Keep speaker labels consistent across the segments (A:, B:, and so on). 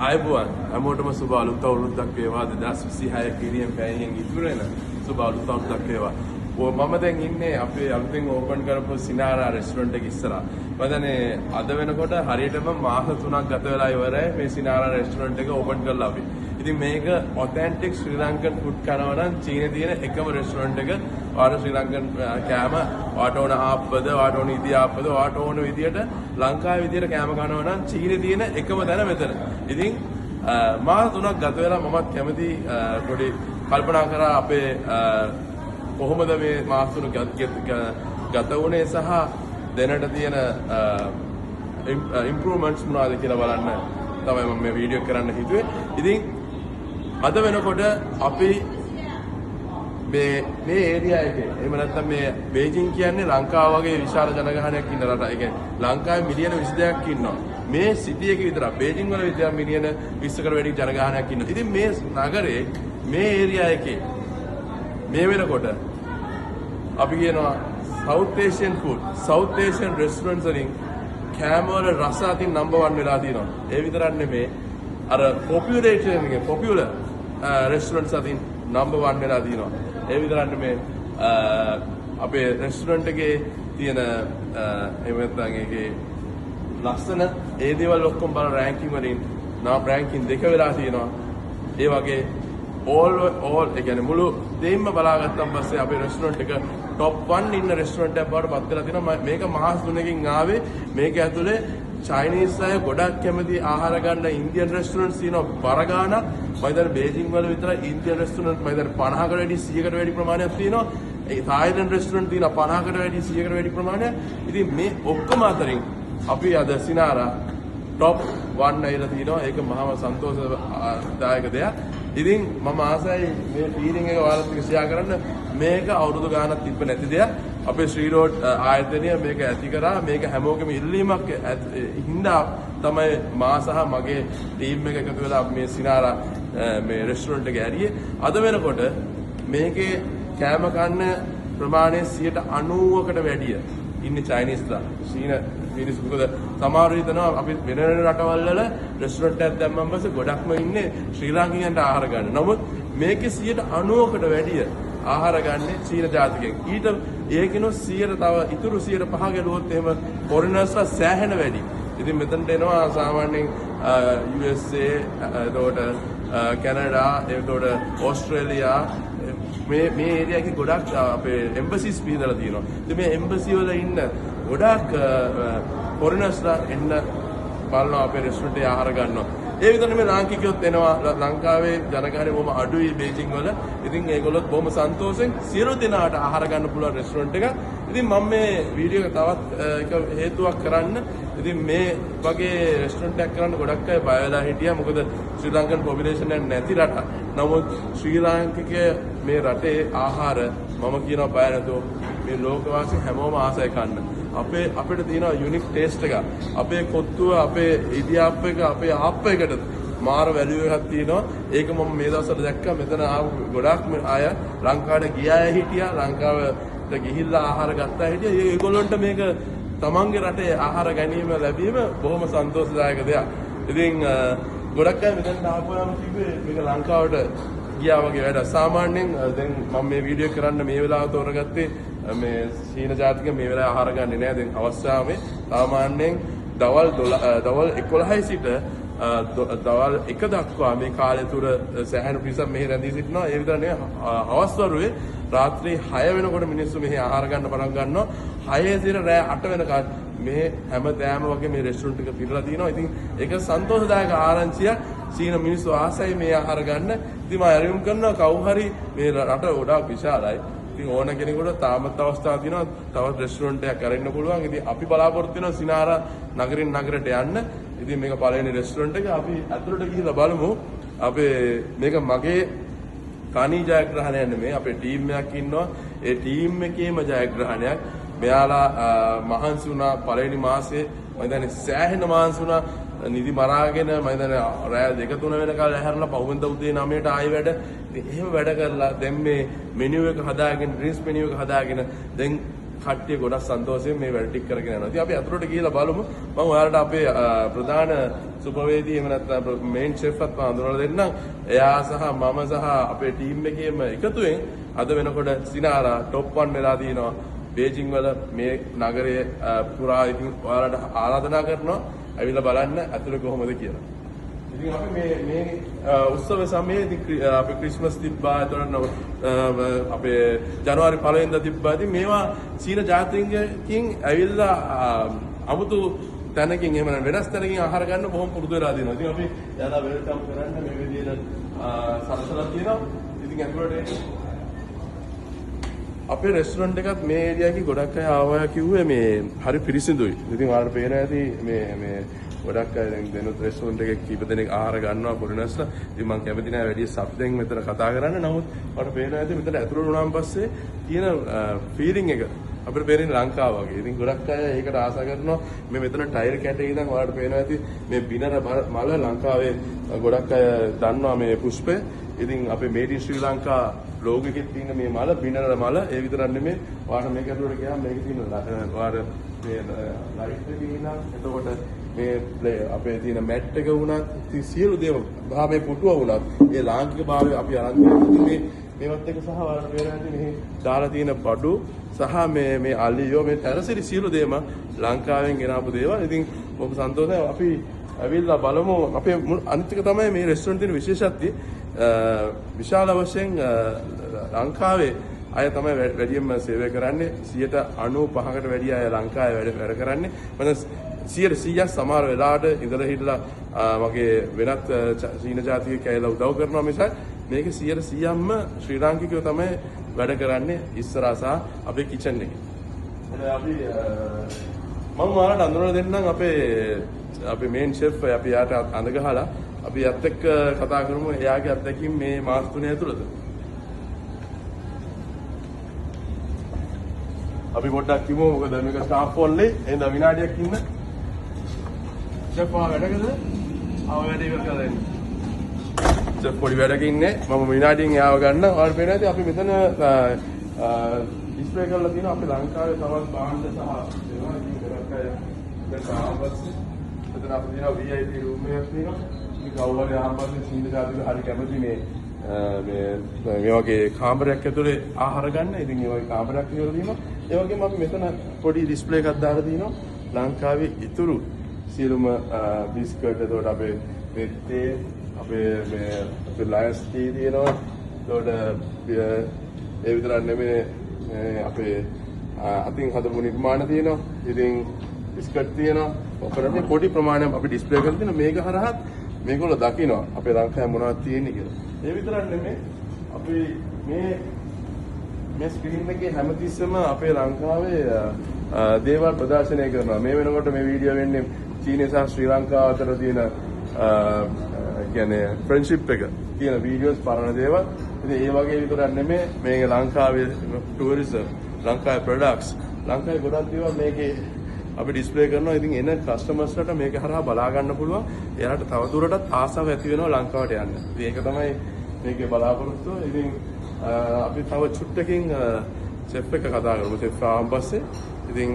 A: ආයුබෝවන් හැමෝටම සුබ අලුත් අවුරුද්දක් වේවා 2026 කිරියම් පැයෙන් ඉතුරු වෙන සුබ අලුත් අවුරුද්දක් වේවා. මම දැන් ඉන්නේ අපේ අලුතෙන් ඕපන් කරපු සිනාරා රෙස්ටොරන්ට් එක ඉස්සරහා. මම දැන් අද වෙනකොට හරියටම මාස 3ක් ගත වෙලා ඉවරයි මේ සිනාරා රෙස්ටොරන්ට් එක ඕපන් කරලා අපි. ඉතින් මේක ඔතෙන්ටික් ශ්‍රී ලංකන් ෆුඩ් කරනවා නම් චීනේ තියෙන එකම රෙස්ටොරන්ට් එක. ඔයාලා ශ්‍රී ලංකන් කෑම ඔයාට ඕන ආප්පද ඔයාට ඕන ඉදි ආප්පද ඔයාට ඕන විදියට ලංකාවේ විදියට කෑම කනවා නම් චීනේ තියෙන එකම තැන මෙතන. ඉතින් මාස 3ක් ගත වෙලා මමත් කැමති පොඩි කල්පනා කරා අපේ කොහොමද මේ මාස 3 ගත වුණේ සහ දැනට තියෙන ඉම්ප්‍රූව්මන්ට්ස් මොනවද කියලා බලන්න තමයි මම මේ වීඩියෝ කරන්න හිතුවේ. ඉතින් අද වෙනකොට අපි මේ ඒරියා එකේ එහෙම නැත්නම් මේ බේජිං කියන්නේ ලංකාව වගේ විශාල ජනගහනයක් ඉන්න රට. ඒ කියන්නේ ලංකාවේ මිලියන 22ක් ඉන්නවා. මේ සිටි එක විතරක් බේජිං වල විතර මිලියන 20කට වැඩි ජනගහනයක් ඉන්නවා. ඉතින් මේ නගරේ මේ ඒරියා එකේ මේ වෙනකොට අපි කියනවා South Asian food, South Asian restaurants වලින් කෑම වල රස අතින් නම්බර් 1 වෙලා තියෙනවා. ඒ විතරක් නෙමේ අර popular restaurants අතින් නම්බර් 1 වෙලා තියෙනවා. ඒ විතරක් නෙමේ අපේ රෙස්ටොරන්ට් එකේ තියෙන එහෙම නැත්නම් ඒකේ ලස්සන ඒ දේවල් ඔක්කොම බලන රෑන්කින් වලින් රෑන්කින් 2 වෙලා තියෙනවා. ඒ වගේ all ඒ කියන්නේ මුළු දෙයින්ම බලාගත්තන් පස්සේ අපේ රෙස්ටොරන්ට් එක top 1 ඉන්න රෙස්ටොරන්ට් එකක් බවට පත් කරලා තියෙනවා. මේක මාස 3කින් ආවේ. මේක ඇතුලේ චයිනීස් අය ගොඩක් කැමති ආහාර ගන්න ඉන්දියන් රෙස්ටොරන්ට්ස් තියෙනවා බර ගානක්. මම හිතන්නේ බේජිං වල විතරයි ඉන්දියන් රෙස්ටොරන්ට් මම හිතන්නේ 50කට වැඩි 100කට වැඩි ප්‍රමාණයක් තියෙනවා. ඒ තායිලන්ඩ් රෙස්ටොරන්ට් තියෙනවා 50කට වැඩි 100කට වැඩි ප්‍රමාණයක්. ඉතින් මේ ඔක්කොම අතරින් අපි අද සිනාරා top 1 ඇවිල්ලා තියෙනවා. ඒක මහාම සන්තෝෂදායක දෙයක්. ඉතින් මම ආසයි මේ ෆීලිං එක ඔයාලත් එක්ක ෂෙයා කරන්න. මේක අවුරුදු ගානක් තිබ්බ නැති දෙයක්. අපේ ශ්‍රී රෝඩ් ආයතනය මේක ඇති කරා. මේක හැමෝගෙම ඉල්ලීමක් හින්දා තමයි මා සහ මගේ ටීම් එක එකතු වෙලා මේ සිනාරා මේ රෙස්ටොරන්ට් එක ඇරියේ. අද වෙනකොට මේකේ කෑම කන්න ප්‍රමාණය 90%කට වැඩිය ඉන්නේ චයිනීස්ලා. චීන මිනිස්සු මොකද සමහර හිතනවා අපි වෙන රටවල් වල රෙස්ටොරන්ට් එකක් දැම්මම පස්සේ ගොඩක්ම ඉන්නේ ශ්‍රී ලාංකිකයන්ට ආහාර ගන්න. නමුත් මේකේ 90%කට වැඩිය ආහාර ගන්න චීන ජාතිකයන්. ඊට ඒකිනු 100 තව ඉතුරු 105 ගැලුවොත් එහෙම ෆොරිනර්ස්ලා සෑහෙන වැඩි. ඉතින් මෙතනට එනවා සාමාන්‍යයෙන් USA එතකොට කැනඩා එතකොට ඕස්ට්‍රේලියා මේ ඒරියා එකේ ගොඩක් අපේ එම්බසිස් පිහිටලා තියෙනවා. ඉතින් මේ එම්බසි වල ඉන්න ගොඩක් ෆොරිනර්ස්ලා එන්න බලනවා අපේ රෙස්ටොරන්ට් එකේ ආහාර ගන්නවා. ඒ විතර නෙමෙයි ලාංකිකයොත් එනවා. ලංකාවේ ජනගහනය බොහොම අඩුයි බේජිං වල. ඉතින් ඒගොල්ලොත් බොහොම සන්තෝෂෙන් සියලු දෙනාට ආහාර ගන්න පුළුවන් රෙස්ටොරන්ට් එක. ඉතින් මම මේ වීඩියෝ එක තවත් එක හේතුවක් කරන්න. ඉතින් මේ වගේ රෙස්ටොරන්ට් එකක් කරන්න ගොඩක් අය බය වෙලා හිටියා. මොකද ශ්‍රී ලංකන් පොපියුලේෂන් එක නැති රට. නමුත් ශ්‍රී ලාංකික මේ රටේ ආහාර මම කියනවා බය නැතුව මේ ලෝකවාසී හැමෝම ආසයි කන්න. අපිට තියෙනවා යුනික් ටේස්ට් එක. අපේ කොත්තුව, අපේ ඉදිආප්ප එක, අපේ ආප්ප එකට මාර වැලියු එකක් තියෙනවා. ඒක මම මේ දවස්වල දැක්කා. මෙතන ආපු ගොඩක් අය ලංකාවට ගියා හිටියා. ලංකාවට ගිහිල්ලා ආහාර ගත්තා හිටියා. ඒගොල්ලන්ට මේක තමන්ගේ රටේ ආහාර ගැනීම ලැබීම බොහොම සන්තෝෂදායක දෙයක්. ඉතින් ගොඩක් අය මෙතනට ආපුවාම කිව්වේ මේක ලංකාවට ගියා වගේ වැඩ. සාමාන්‍යයෙන් දැන් මම මේ වීඩියෝ කරන්න මේ වෙලාව තෝරගත්තේ මේ චීන ජාතික මේ වෙලාවේ ආහාර ගන්නේ නැහැ. දැන් අවස්ථාවේ සාමාන්‍යයෙන් දවල් 11 සිට දවල් 1 දක්වා මේ කාලය තුර සෑහෙන පිරිසක් මෙහි රැඳී සිටිනවා. ඒ විතර නෙවෙයි හවස් වරුවේ රාත්‍රී 6 වෙනකොට මිනිස්සු මෙහි ආහාර ගන්න පටන් ගන්නවා. 6 සිට රෑ 8 වෙනකන් මේ හැමදාම වගේ මේ රෙස්ටොරන්ට් එක පිරලා තියෙනවා. ඉතින් ඒක සන්තෝෂදායක ආරංචියක්. චීන මිනිස්සු ආසයි මේ ආහාර ගන්න. ඉතින් මම අරියුම් කරනවා කවු හරි මේ රට ගොඩාක් විශාලයි. ඉතින් ඕන කෙනෙකුට තාමත් අවස්ථාවක් තියෙනවා තවත් රෙස්ටොරන්ට් එකක් කරන්න පුළුවන්. ඉතින් අපි බලාපොරොත්තු වෙනවා සිනාරා නගරින් නගරයට යන්න. ඉතින් මේක පළවෙනි රෙස්ටොරන්ට් එක. අපි ඇතුළට ගිහිල්ලා බලමු. අපේ මේක මගේ කණී ජයග්‍රහණයක් නෙමෙයි. අපේ ටීම් එකක් ඉන්නවා. ඒ ටීම් එකේම ජයග්‍රහණයක්. මෙයාලා මහන්සි වුණා පළවෙනි මාසේ. මම හිතන්නේ සෑහෙන මහන්සි වුණා. නිදි මරාගෙන මම හිතන්නේ රෑ 2-3 වෙනකල් ඇහැරලා පහුවෙන්ද උදේ 9ට ආයෙ වැඩ. ඉතින් එහෙම වැඩ කරලා දැන් මේ මෙනු එක හදාගෙන ඩ්‍රින්ක්ස් මෙනු එක හදාගෙන දැන් කට්ටිය ගොඩක් සන්තෝෂයෙන් මේ වැඩ ටික කරගෙන යනවා. ඉතින් අපි අතුරට ගිහලා බලමු. මම ඔයාලට අපේ ප්‍රධාන සුපවේදී එහෙම නැත්නම් මේන් ෂෙෆ්වත් මම හඳුනලා දෙන්නම්. එයා සහ මම සහ අපේ ටීම් එකේම එකතුවෙන් අද වෙනකොට සිනාරා টොප් 1 වෙලා දිනවා. බේජිං වල මේ නගරයේ පුරා ඉතින් ඔයාලට ආරාධනා කරනවා ඇවිල්ලා බලන්න අතුරු කොහොමද කියලා. ඉතින් අපි මේ උත්සව සමයේ අපි ක්‍රිස්මස් තිබ්බා. එතකොට අපේ ජනවාරි 1 වෙනිදා තිබ්බා. ඉතින් මේවා චීන ජාතින්ගෙන් ඇවිල්ලා අමුතු තැනකින් එහෙම වෙනස් තැනකින් ආහාර ගන්න බොහොම පුරුදු වෙලා දිනවා. ඉතින් අපි එයාලා වෙල්කම් කරන්න මේ විදිහට සලසලා තියෙනවා. ඉතින් අතුරට අපේ රෙස්ටුරන්ට් එකත් මේ ඒරියාවේ ගොඩක් අය ආවා කිව්වේ මේ හරි පිරිසිදුයි. ඉතින් ඔයාලට පේනවා ඇති මේ ගොඩක් අය දැන් දෙනුත් රෙස්ටුරන්ට් එකේ කීප දෙනෙක් ආහාර ගන්නවා පොරිනස්ලා. ඉතින් මම කැමති නැහැ වැඩි සබ්දෙන් මෙතන කතා කරන්න. නමුත් ඔයාලට පේනවා ඇති මෙතන ඇතුළට වුණාන් පස්සේ තියෙන ෆීලිං එක අපිට පේන්නේ ලංකාව වගේ. ඉතින් ගොඩක් අය ඒකට ආසා කරනවා. මේ මෙතන ටයර් කැටේ ඉඳන් ඔයාලට පේනවා ඇති මේ බිනර මල ලංකාවේ ගොඩක් අය දන්නවා මේ පුෂ්පය. ඉතින් අපේ මේඩ් ඉන් ශ්‍රී ලංකා ලෝගෝ එකේ තියෙන මේ මල බිනර මල ඒ විතරක් නෙමෙයි. ඔයාලට මේක ඇතුළට ගියාම මේකේ තියෙන ඔයාලට මේ ලයිට් එකේ ඉන්න එතකොට මේ අපේ තියෙන මැට් එක වුණත් සියලු දේවල් භාවයේ පුටුව වුණත් ඒ ලාංකික භාවය අපි අරන් මේ මේවත් එක සහ ඔයාලට පේනවා මෙහි දාලා තියෙන බඩු සහ මේ අලියෝ මේ ටැරසිරි සියලු දේම ලංකාවෙන් ගෙනාපු දේවල්. ඉතින් ඔබ සන්තෝෂයි අපි ඇවිල්ලා බලමු. අපේ අනිත් එක තමයි මේ රෙස්ටුරන්ට් තියෙන විශේෂත්වය. විශාල වශයෙන් ලංකාවේ අය තමයි වැඩියෙන්ම සේවය කරන්නේ. 95%කට වැඩි අය ලංකාවේ වැඩ කරන්නේ. මම 100% සමහර වෙලාවට ඉඳලා හිටලා මගේ වෙනත් චීන ජාතිකයෙක් ඇවිල්ලා උදව් කරනවා මිසක් මේක 100%ක්ම ශ්‍රී ලාංකිකයෝ තමයි වැඩ කරන්නේ ඉස්සරහා සහ අපේ කිචන් එකේ. අපි මම ඔයාලට අඳුරලා දෙන්නම් අපේ මේන් ෂෙෆ් අපි යාට අඳ ගහලා අපි යත් එක්ක කතා කරමු එයාගේ අත්දැකීම් මේ මාස 3 ඇතුළත. අපි පොඩ්ඩක් කිමු මොකද මේක ස්ටාෆ් ඕන්ලි එහෙනම් විනාඩියක් ඉන්න. ෂෙෆ් වැඩකද? වැඩ ඉවර කරලා එන්න. ෂෙෆ් පොඩි වැඩක ඉන්නේ. මම විනාඩියෙන් යාව ගන්න. ඔයාලට පේනවා ඇති අපි මෙතන ඩිස්ප්ලේ කරලා තියෙනවා අපේ ලංකාවේ තවත් භාණ්ඩ සහ ඒවා ඉතින් කරක් අය දැන් මෙතන අපි තියෙනවා VIP room එකක් තියෙනවා. මේ කවුරුහරි ආම්පස්සේ සීන ජාතික හරි කැමති මේ වගේ කාමරයක් ඇතුලේ ආහාර ගන්න. ඉතින් ඒ වගේ කාමරයක් කියලා තියෙනවා. ඒ වගේම අපි මෙතන පොඩි ඩිස්ප්ලේ එකක් දාලා තියෙනවා. ලංකාවේ ඉතුරු සියලුම බිස්කට් එතකොට අපේ මේ තේ අපේ ලයන්ස් ටී තියෙනවා. එතකොට ඒ විතරක් නෙමෙයි අපේ අතින් හදපු නිර්මාණ තියෙනවා. ඉතින් බිස්කට් තියෙනවා. ඔපරේ පොඩි ප්‍රමාණයක් අපි ඩිස්ප්ලේ කරලා තියෙනවා. මේක හරහත් මේගොල්ලෝ දකිනවා අපේ ලංකාවේ මොනවද තියෙන්නේ කියලා. ඒ විතරක් නෙමෙයි අපි මේ ස්ක්‍රීන් එකේ හැමතිස්සෙම අපේ ලංකාවේ දේවල් ප්‍රදර්ශනය කරනවා. මේ වෙනකොට මේ වීඩියෝ වෙන්නේ චීනය සහ ශ්‍රී ලංකාව අතර තියෙන කියන්නේ ෆ්‍රෙන්ඩ්ෂිප් එක තියෙන වීඩියෝස් පරණ දේවල්. ඉතින් ඒ වගේ විතරක් නෙමෙයි මේ ලංකාවේ ටුවරිසම්, ලංකාවේ ප්‍රොඩක්ට්ස්, ලංකාවේ ගොඩක් දේවල් මේකේ අපි ඩිස්ප්ලේ කරනවා. ඉතින් එන කස්ටමර්ස්ලට මේක හරහා බලා ගන්න පුළුවන්. එයාලට තව දුරටත් ආසාව ඇති වෙනවා ලංකාවට යන්න. ඉතින් ඒක තමයි මේකේ බලාපොරොත්තුව. ඉතින් අපි තව චුට්ටකින් ෂෙෆ් එක කතා කරමු. ෂෙෆ් ආවන් පස්සේ ඉතින්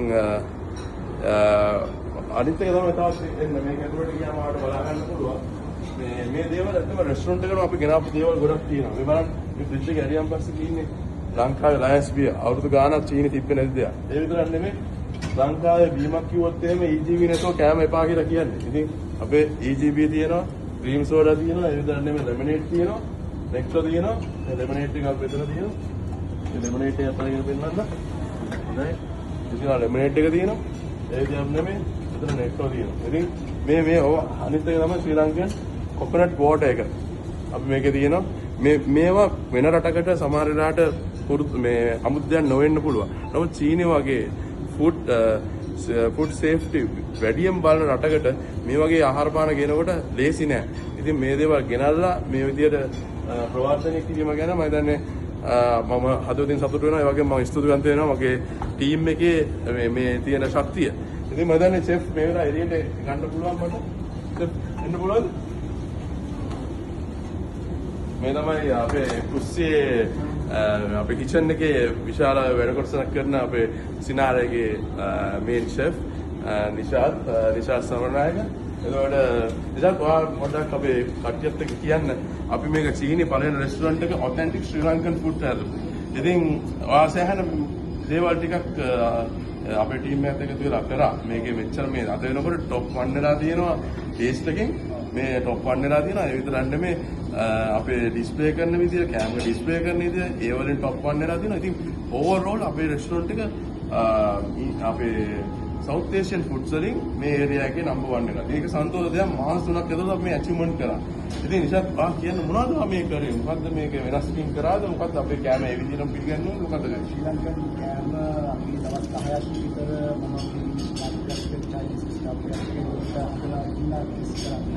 A: අනිත් එක තමයි තවත් එන්න මේක ඇතුළට ගියාම ආවට බලා ගන්න පුළුවන්. මේ දේවල් ඇත්තම රෙස්ටුරන්ට් එකේ අපි ගෙනාපු දේවල් ගොඩක් තියෙනවා. මේ බලන්න මේ ෆ්‍රිජ් එක ඇරියන් පස්සේ තියෙන්නේ ලංකාවේ ලයන්ස් බිය. අවුරුදු ගාණක් චීනෙ තිබ්බේ නැති දෙයක්. ඒ විතරක් නෙමෙයි ලංකාවේ බීමක් කිව්වොත් එහෙම EGB නැතුව කෑම එපා කියලා කියන්නේ. ඉතින් අපේ EGB තියෙනවා, ක්‍රීම් සෝඩා තියෙනවා, ඒ විතරක් නෙමෙයි ලෙමනේඩ් තියෙනවා, නෙක්ටර් තියෙනවා. මේ ලෙමනේඩ් එක අපි මෙතන තියෙනවා. මේ ලෙමනේඩ් එක අපලගෙන පෙන්නන්න. හොඳයි. ඉතින් ලෙමනේඩ් එක තියෙනවා. ඒ විතරක් නෙමෙයි මෙතන නෙක්ටර් තියෙනවා. ඉතින් මේ අනිත් එක තමයි ශ්‍රී ලංකන් කොකනට් වෝටර් එක. අපි මේකේ තියෙනවා. මේවා වෙන රටකට සමහර වෙලාවට මේ අමුද්දයන් නොවෙන්න පුළුවන්. නමුත් චීනෙ වගේ ෆුඩ් සේෆ්ටි වැඩියෙන් බලන රටකට මේ වගේ ආහාර පාන ගෙනකොට ලේසි නෑ. ඉතින් මේ දේවල් ගෙනල්ලා මේ විදියට ප්‍රවර්ධනය කිරීම ගැන මම හිතන්නේ මම හදවතින් සතුටු වෙනවා. ඒ වගේම මම ස්තුතිවන්ත වෙනවා මගේ ටීම් එකේ මේ තියෙන ශක්තිය. ඉතින් මම දන්නේ ෂෙෆ් මේ වෙලාව එළියට ගන්න පුළුවන් මට. ෂෙෆ් එන්න පුළුවන්ද? මේ තමයි අපේ කුස්සියේ අපේ කිචන් එකේ විශාල වැඩ කොටසක් කරන අපේ සිනාරයේ මේන් ෂෙෆ් නිෂාද් සමරනායක. එතකොට නිෂාද් ඔයා පොඩ්ඩක් අපේ කට්ටියත් එක්ක කියන්න අපි මේක චීනි පළවෙනි රෙස්ටුරන්ට් එක ඔතෙන්ටික් ශ්‍රී ලංකන් ෆුඩ් හදපු. ඉතින් ඔයා සෑහෙන දේවල් ටිකක් අපේ ටීම් එකත් එක්ක තුලා කරා. මේකේ මෙච්චර මේ අද වෙනකොට টොප් 1 වෙලා තියෙනවා ටේස්ට් එකෙන්. මේ টොප් 1 වෙලා තියෙනවා. ඒ විතරක් නෙමෙයි අපේ ඩිස්ප්ලේ කරන විදිය, කැමරා ඩිස්ප්ලේ කරන විදිය ඒ වලින් টොප් 1 වෙලා තියෙනවා. ඉතින් ඕවර්ऑल අපේ රෙස්ටුරන්ට් එක අපේ සවුත් ඒෂියන් ෆුඩ්ස් වලින් මේ ඒරියා එකේ නම්බර් 1 වෙනවා. මේක සන්තෝෂ දෙයක් මාස 3ක් ඇතුළත අපි මේ අචීව්මන්ට් කරා. ඉතින් නිෂාද් කියන්න මොනවද මේ කරේ? මොකද්ද මේක වෙනස්කින් කරාද? මොකද්ද අපේ කෑම ඒ විදිහටම පිළිගන්නේ? මොකද්ද කරේ?
B: ශ්‍රී ලංකන් කෑම අපි දවස් 10ක් විතර මම මාර්කට් චයිනීස් ස්ටාෆ් එකකට අහලා ඉන්නා ටෙස්ට් කරන්න.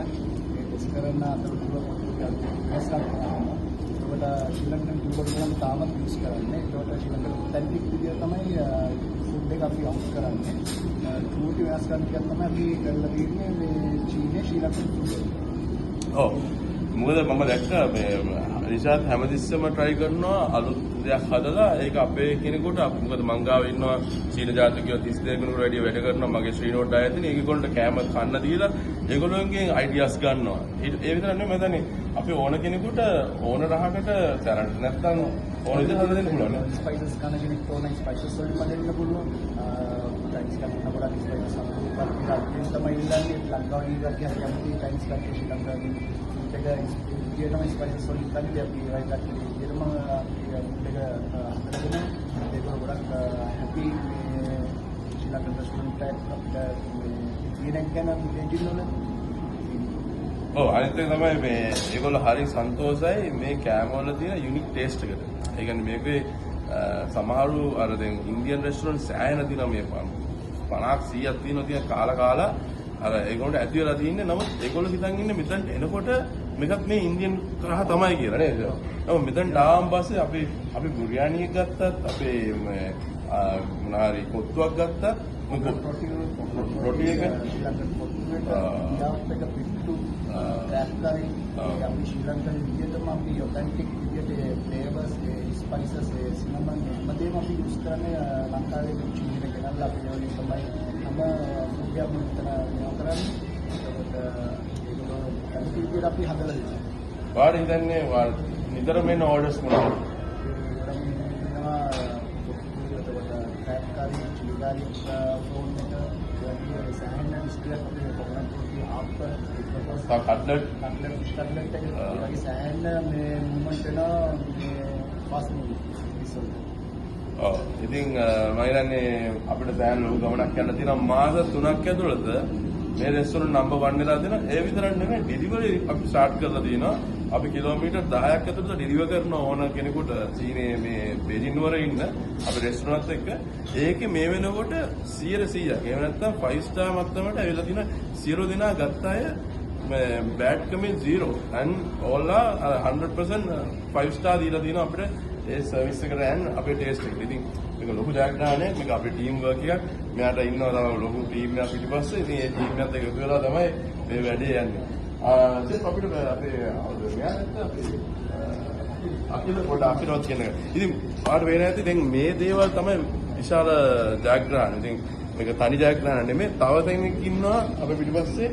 B: ඒ ටෙස්ට් කරන අතරතුර වෙනස් කරනවා. ඒකට ශ්‍රී ලංකන් ෆුඩ් එකම තාමත් යූස් කරන්නේ. ඒකට ශ්‍රී ලංකන් ඔතෙන්ටික් විදිය තමයි ෆුඩ් එක අපි යූස් කරන්නේ. ෆුඩ් වෙනස් කරන එක තමයි අපි කරලා තියෙන්නේ මේ චීනයේ ශ්‍රී ලංකන් ෆුඩ් එක.
A: ඔව් මොකද මම දැක්කා මේ රිෂාද් හැමතිස්සෙම try කරනවා අලුත් දෙයක් හදලා ඒක අපේ කෙනෙකුට මොකද මං ගාව ඉන්නවා චීන ජාතිකයෝ 32 කෙනෙකුට වැඩි වැඩ කරනවා මගේ ශ්‍රීනෝට් ආයතනේ ඒගොල්ලන්ට කැම කන්න දීලා ඒගොල්ලෝන්ගෙන් ideas ගන්නවා ඒ විතර නෙමෙයි මම දන්නේ අපි ඕන කෙනෙකුට ඕන රහකට සැරට නැත්තම් ඕන විදිහට හදලා දෙන්න පුළුවන්
B: ස්පයිසස් කන කෙනෙක් ඕන ස්පයිසස් වලින් හදන්න පුළුවන් ටයිම්ස් කරන්න ගොඩක් ස්පයිසස් අපිට තමයි ඉල්ලන්නේ ලංකාවේ ඉඳලා කැමති ටයිම්ස් කරලා ශ්‍රී ලංකාවේ ඒක තමයි ස්පයිසස් වලින් තමයි අපි වයින් කරන්නේ ඊටම ඒක හදගෙන ඒක ගොඩක් හැපි මේ ශ්‍රී ලංකන් රෙස්ටොරන්ට් එකක් අපිට ඉතින් ගැන දෙන්න
A: ඔව් අනිත් එක තමයි මේ ඒගොල්ලෝ හරි සන්තෝෂයි මේ කෑම වල තියෙන යුනික් ටේස්ට් එකට. ඒ කියන්නේ මේකේ සමහරු අර දැන් ඉන්දියන් රෙස්ටොරන්ට් සෑහෙන දිනා මේ 50ක් 100ක් තියෙනවා කාලා අර ඒගොල්ලන්ට ඇති වෙලා තින්නේ නමුත් ඒගොල්ලෝ හිතන් ඉන්නේ මෙතනට එනකොට මේකත් මේ ඉන්දියන් කරහ තමයි කියලා නේද? නමුත් මෙතනට ආවම පස්සේ අපි බුරියානි එකක් ගත්තත් අපේ මොනාරි කොත්තුවක් ගත්තත් රොටි එක
B: අපි ශ්‍රී ලංකන් විදියටම අපි ඔතෙන්ටික් විදියට ෆ්ලේවර්ස් ස්පයිසස් සිනමන් හැමදේම අපි යූස් කරන්නේ ලංකාවේ චීනි එක ගෙනල්ලා අපි වලින් තමයි හැම මුගයක් මෙතන කරන්නේ ඒකට විදියට අපි හදලා දෙනවා.
A: වාර හිතන්නේ නිතරම එන ඕඩර්ස් මොනවද? කට්ලට්
B: සෑහෙන මේ මූවමන්ට් වෙන මේ ෆාස්ට් ෆුඩ්
A: ඔව් ඉතින් මම හිතන්නේ අපිට සෑහෙන ලොකු ගමනක් යන්න තියෙනවා මාස 3ක් ඇතුළත මේ රෙස්ටොරන්ට් නම්බර් 1 වෙලා තියෙනවා ඒ විතරක් නෙමෙයි ඩෙලිවරි අපි ස්ටාර්ට් කරලා තියෙනවා අපි කිලෝමීටර් 10ක් ඇතුළත ඩෙලිවර් කරන ඕන කෙනෙකුට චීනයේ මේ බේජින් නුවර ඉන්න අපේ රෙස්ටොරන්ට් එක ඒකේ මේ වෙනකොට 100%ක් එහෙම නැත්නම් 5 star මට්ටමට ඇවිල්ලා තියෙන 0 දෙනා ගත්ත අය bad comment 0 and all are 100% 5 star දීලා තියෙනවා අපිට ඒ සර්විස් එකට යන්න අපේ ටේස්ට් එකට. ඉතින් මේක ලොකු ජයග්‍රහණයක්. මේක අපේ ටීම් වර්ක් එකක්. මෙයාට ඉන්නවා තමයි ලොකු ටීම් එකක් පිටිපස්සේ. ඉතින් ඒ ටීම් එකත් එක්ක එකතු වෙලා තමයි මේ වැඩේ යන්නේ. සෙත් අපිට අපේ මෙයාට අපේ අපිට කියන එක. ඉතින් පාඩ වෙන ඇති දැන් මේ දේවල් තමයි විශාල ජයග්‍රහණ. ඉතින් මේක තනි ජයග්‍රහණ නෙමෙයි. තව කෙනෙක් ඉන්නවා අපේ පිටිපස්සේ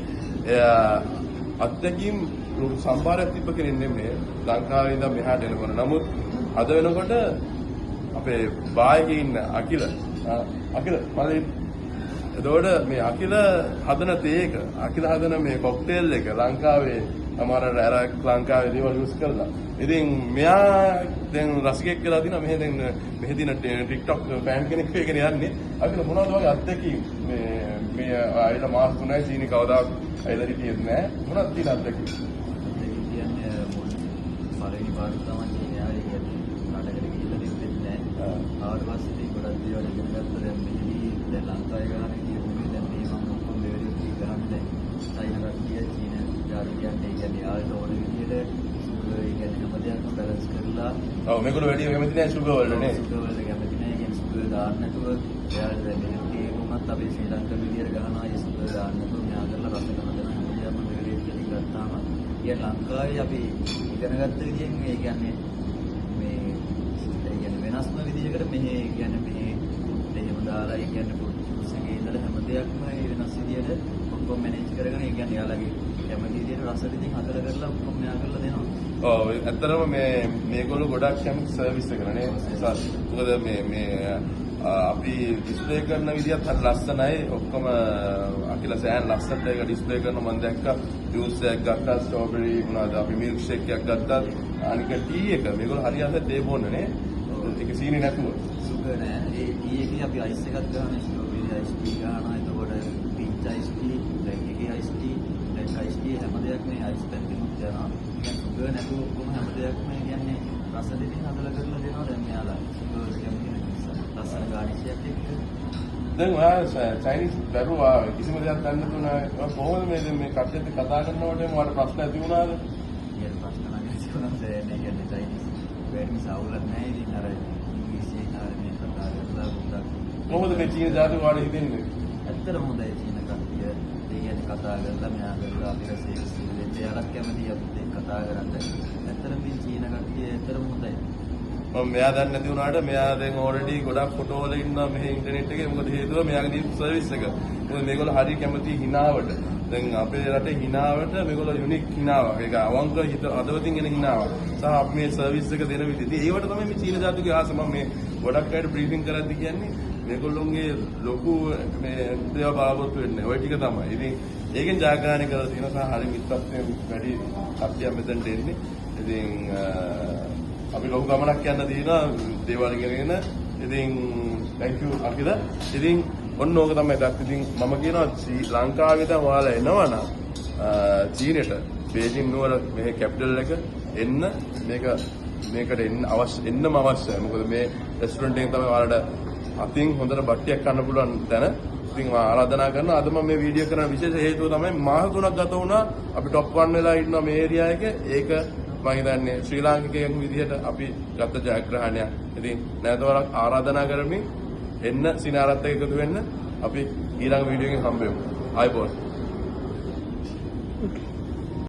A: අත්දැකීම් සම්භාරයක් තිබ්බ කෙනෙක් නෙමෙයි. ලංකාවේ ඉඳන් මෙහාට එනකොට. නමුත් අද වෙනකොට අපේ බායකේ ඉන්න අකිල එතකොට මේ අකිල හදන තේ එක අකිල හදන මේ කොක්ටේල් එක ලංකාවේ අමාරට අර ලංකාවේ දේවල් යූස් කරලා. ඉතින් මෙයා දැන් රසිකෙක් කියලා දිනා මෙහෙ දැන් මෙහෙ දින TikTok ෆෑන් කෙනෙක් වෙගෙන යන්නේ. අකිල මොනවද වගේ අත්දැකීම් මේ ආයෙත් මාස් 3යි සීනි කවදාවත් ඇවිල්ලා හිටියෙත් නෑ. මොනවද තියෙන අත්දැකීම්?
C: කියන්නේ පළවෙනි පාර තමයි ආවට පස්සේ ගොඩක් දේවල් ඉගෙන ගත්තා. දැන් මෙහි දැන් ලංකාවේ ගාන කියුනේ දැන් මේ මම ඔක්කොම මෙවැනි කරන්නේ දැන් චයිනා රට්ටිය චීන ජාතිකයන් ඒ කියන්නේ ආයෙත් ඕන විදිහට සුගර් ඒ කියන්නේ හැමදේම බැලන්ස් කරලා
A: ඔව් මේගොල්ලෝ වැඩි කැමති නැහැ සුගර් වලට නේ.
C: සුගර් වලට කැමති නැහැ. කියන්නේ සුගර් දාන්න නැතුව එයාට දැන් මේ උනත් අපි ශ්‍රී ලංකාවේ විදිහට ගහනවා ඒ සුගර් දාන්න නැතුව මෙයා කරලා රස කරන හැමදේම මෙවැනි විදිහට ගත්තාම කියන්නේ ලංකාවේ අපි ඉගෙන ගත්ත විදිහෙන් ඒ කියන්නේ මේ ඒ කියන්නේ වෙනස්ම විදිහකට මෙහි කියන්නේ මෙහි එහෙම දාලා ඒ කියන්නේ පොඩ්ඩක් ඉඳලා හැම දෙයක්ම වෙනස් විදිහට ඔක්කොම මැනේජ් කරගෙන ඒ කියන්නේ යාළගේ කැමති විදිහට රසට ඉතින් හදලා කරලා ඔක්කොම මෙයා කරලා දෙනවා.
A: ඔව් ඇත්තටම මේගොල්ලෝ ගොඩක් කැමති සර්විස් එකකට නේ. මොකද මේ අපි ඩිස්ප්ලේ කරන විදිහත් හරි ලස්සනයි. ඔක්කොම අකිල සෑන් ලස්සනට ඒක ඩිස්ප්ලේ කරන මම දැක්කා. ජූස් එකක් ගත්තා, ස්ට්‍රෝබෙරි මොනවාද අපි මිල්ක් ෂේක් එකක් ගත්තා. අනික ටී එක මේගොල්ලෝ හරියට ටේ බොන්න නේ. ඒක සීනි නැතුව.
C: සුගර් නෑ. ඒ ටී එකේ අපි අයිස් එකක් ගන්නවා. ස්ට්‍රෝබෙරි අයිස් ටී ගන්නවා. එතකොට පීච් අයිස් ටී, බ්ලැක් එකේ ice T, black ice T හැම දෙයක්ම අයිස් පැත්තෙමුත් යනවා. කියන්නේ සුගර් නැතුව ඔක්කොම හැම දෙයක්ම කියන්නේ රසට ඉතින් හදලා කරලා දෙනවා. දැන් මෙයාලා සුගර් කියන්නේ ලස්සන ගානිෂයක් එක්ක.
A: දැන් ඔයා චයිනීස් දරුවා කිසිම දෙයක් දන්නේ නැතුණා කොහොමද මේ කට්ටියත් කතා කරනකොට මට ප්‍රශ්න ඇති වුණාද?
C: ඊට ප්‍රශ්න නම් ඇති වුණා සෑනේ කියන්නේ චයිනීස් වැඩි සවුලක් නැහැ ඉතින් අර ඉංග්‍රීසියෙන් ආරම්භයෙන් කතා කරලා පොඩ්ඩක්
A: කොහොමද මේ චීන ජාතික වාඩි හිතෙන්නේ?
C: ඇත්තටම හොඳයි චීන කට්ටිය ඒ කියන්නේ කතා කරලා මෙයා කරලා අපිට සේල්ස් දෙන්න යාලක් කැමති අපිත් එක්ක කතා කරන්න. ඇත්තටම මේ චීන කට්ටිය ඇත්තටම හොඳයි.
A: මම මෙයා දන්නේ නැති වුණාට මෙයා දැන් ඔල්රෙඩි ගොඩක් ෆොටෝ වල ඉන්නවා මෙහි ඉන්ටර්නෙට් එකේ. මොකද හේතුව මෙයාගේ දීපු සර්විස් එක. මොකද මේගොල්ලෝ හරිය කැමති හිනාවට. දැන් අපේ රටේ හිනාවට මේගොල්ලෝ යුනික් හිනාවක්. ඒක අවංක හදවතින් එන හිනාවක්. සහ අපි මේ සර්විස් එක දෙන විදිහ. ඒවට තමයි මේ චීන ජාතිකයේ ආස මම මේ ගොඩක් අයට බ්‍රීෆින් කරද්දි කියන්නේ මේගොල්ලෝගේ ලොකු මේ දේවල් බලාපොරොත්තු වෙන්නේ. ওই ටික තමයි. ඉතින් ඒකෙන් ජාග්‍රහණය කරලා තියෙනවා සහ හරිය මිත්‍රත්වයෙන් වැඩි කට්ටිය මෙතනට එන්නේ. ඉතින් අපි ලොකු ගමනක් යන්න තියෙනවා දේවල් ඉගෙනගෙන. ඉතින් thank you අකිල. ඉතින් ඔන්න ඕක තමයි දැක්ක. ඉතින් මම කියනවා ලංකාවේ දැන් ඔයාලා එනවනම් චීනෙට බේජින් නුවර මේ කැපිටල් එක එන්න මේකට එන්නම අවශ්‍යයි. මොකද මේ රෙස්ටුරන්ට් එකෙන් තමයි ඔයාලට අතින් හොඳට බට්ටියක් කන්න පුළුවන් තැන. ඉතින් මම ආරාධනා කරනවා අද මම මේ වීඩියෝ කරන විශේෂ හේතුව තමයි මාස 3ක් ගත වුණා අපි টොප් 1 වෙලා ඉන්නවා මේ ඒරියා එකේ. ඒක මම හිතන්නේ ශ්‍රී ලාංකිකයෙක් විදිහට අපි ගත්ත ජයග්‍රහණයක්. ඉතින් නැවතවරක් ආරාධනා කරමින් එන්න සිනාරත් එක්ක එකතු වෙන්න අපි ඊළඟ වීඩියෝ එකෙන් හම්බ වෙමු. ආයිබෝන්.
D: Okay.